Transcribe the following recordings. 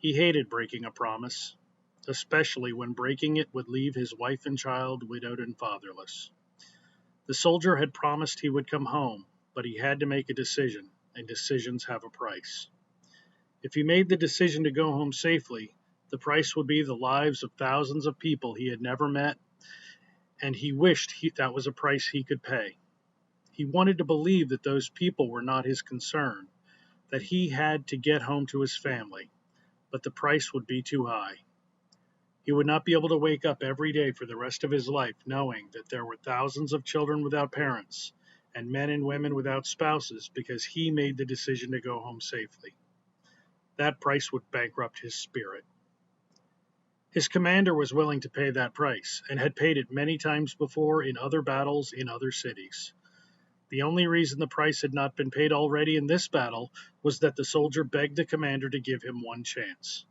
He hated breaking a promise, especially when breaking it would leave his wife and child widowed and fatherless. The soldier had promised he would come home, but he had to make a decision, and decisions have a price. If he made the decision to go home safely, the price would be the lives of thousands of people he had never met, and he wished that was a price he could pay. He wanted to believe that those people were not his concern, that he had to get home to his family, but the price would be too high. He would not be able to wake up every day for the rest of his life knowing that there were thousands of children without parents and men and women without spouses because he made the decision to go home safely. That price would bankrupt his spirit. His commander was willing to pay that price and had paid it many times before in other battles in other cities. The only reason the price had not been paid already in this battle was that the soldier begged the commander to give him one chance.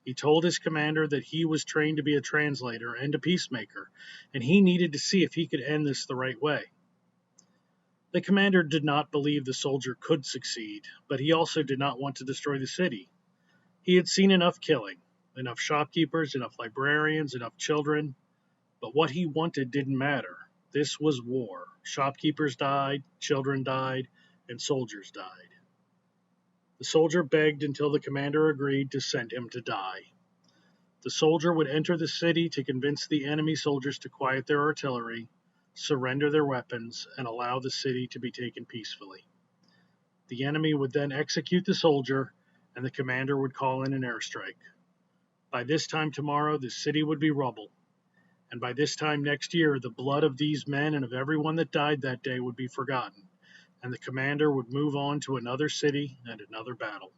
He told his commander that he was trained to be a translator and a peacemaker, and he needed to see if he could end this the right way. The commander did not believe the soldier could succeed, but he also did not want to destroy the city. He had seen enough killing, enough shopkeepers, enough librarians, enough children, but what he wanted didn't matter. This was war. Shopkeepers died, children died, and soldiers died. The soldier begged until the commander agreed to send him to die. The soldier would enter the city to convince the enemy soldiers to quiet their artillery, surrender their weapons, and allow the city to be taken peacefully. The enemy would then execute the soldier, and the commander would call in an airstrike. By this time tomorrow, the city would be rubble, and by this time next year, the blood of these men and of everyone that died that day would be forgotten, and the commander would move on to another city and another battle.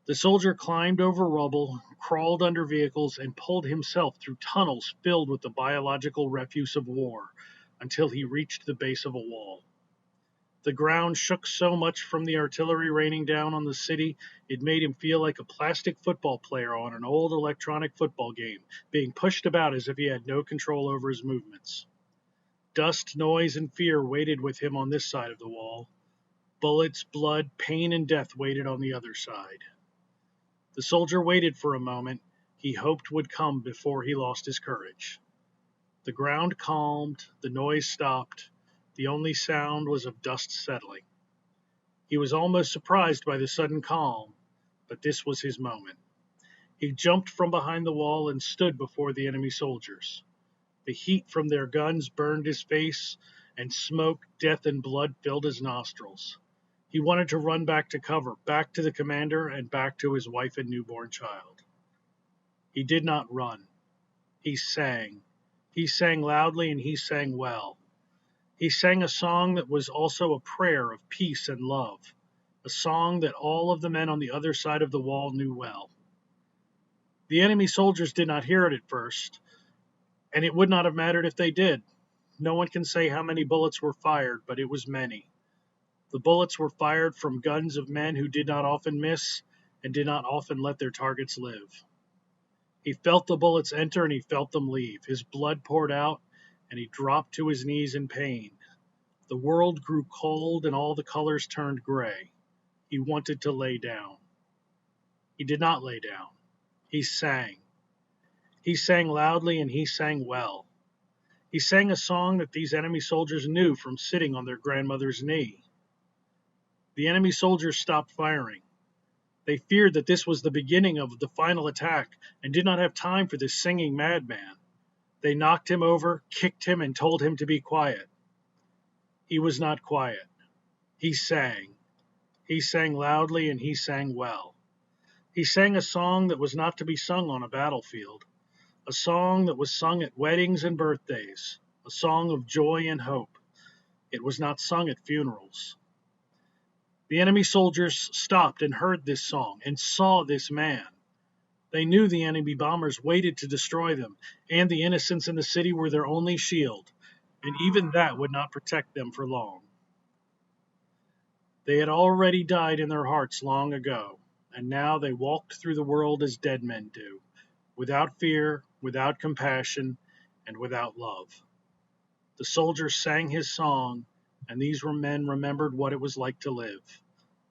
The soldier climbed over rubble, crawled under vehicles, and pulled himself through tunnels filled with the biological refuse of war until he reached the base of a wall. The ground shook so much from the artillery raining down on the city, it made him feel like a plastic football player on an old electronic football game, being pushed about as if he had no control over his movements. Dust, noise, and fear waited with him on this side of the wall. Bullets, blood, pain, and death waited on the other side. The soldier waited for a moment he hoped would come before he lost his courage. The ground calmed, the noise stopped, the only sound was of dust settling. He was almost surprised by the sudden calm, but this was his moment. He jumped from behind the wall and stood before the enemy soldiers. The heat from their guns burned his face, and smoke, death, and blood filled his nostrils. He wanted to run back to cover, back to the commander, and back to his wife and newborn child. He did not run. He sang. He sang loudly and he sang well. He sang a song that was also a prayer of peace and love, a song that all of the men on the other side of the wall knew well. The enemy soldiers did not hear it at first, and it would not have mattered if they did. No one can say how many bullets were fired, but it was many. The bullets were fired from guns of men who did not often miss and did not often let their targets live. He felt the bullets enter and he felt them leave. His blood poured out and he dropped to his knees in pain. The world grew cold and all the colors turned gray. He wanted to lay down. He did not lay down. He sang. He sang loudly and he sang well. He sang a song that these enemy soldiers knew from sitting on their grandmother's knee. The enemy soldiers stopped firing. They feared that this was the beginning of the final attack and did not have time for this singing madman. They knocked him over, kicked him, and told him to be quiet. He was not quiet. He sang. He sang loudly and he sang well. He sang a song that was not to be sung on a battlefield, a song that was sung at weddings and birthdays, a song of joy and hope. It was not sung at funerals. The enemy soldiers stopped and heard this song and saw this man. They knew the enemy bombers waited to destroy them, and the innocents in the city were their only shield, and even that would not protect them for long. They had already died in their hearts long ago, and now they walked through the world as dead men do, without fear, without compassion, and without love. The soldier sang his song, and these men remembered what it was like to live.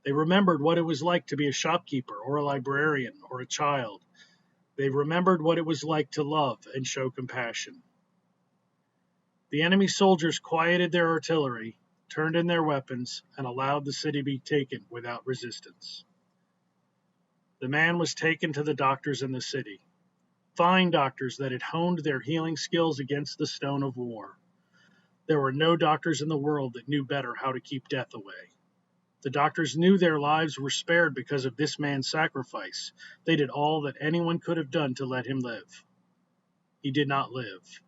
They remembered what it was like to be a shopkeeper or a librarian or a child. They remembered what it was like to love and show compassion. The enemy soldiers quieted their artillery, turned in their weapons, and allowed the city to be taken without resistance. The man was taken to the doctors in the city, fine doctors that had honed their healing skills against the stone of war. There were no doctors in the world that knew better how to keep death away. The doctors knew their lives were spared because of this man's sacrifice. They did all that anyone could have done to let him live. He did not live.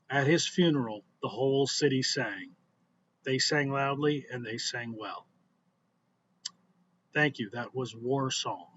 At his funeral, the whole city sang. They sang loudly and they sang well. Thank you. That was Warsong.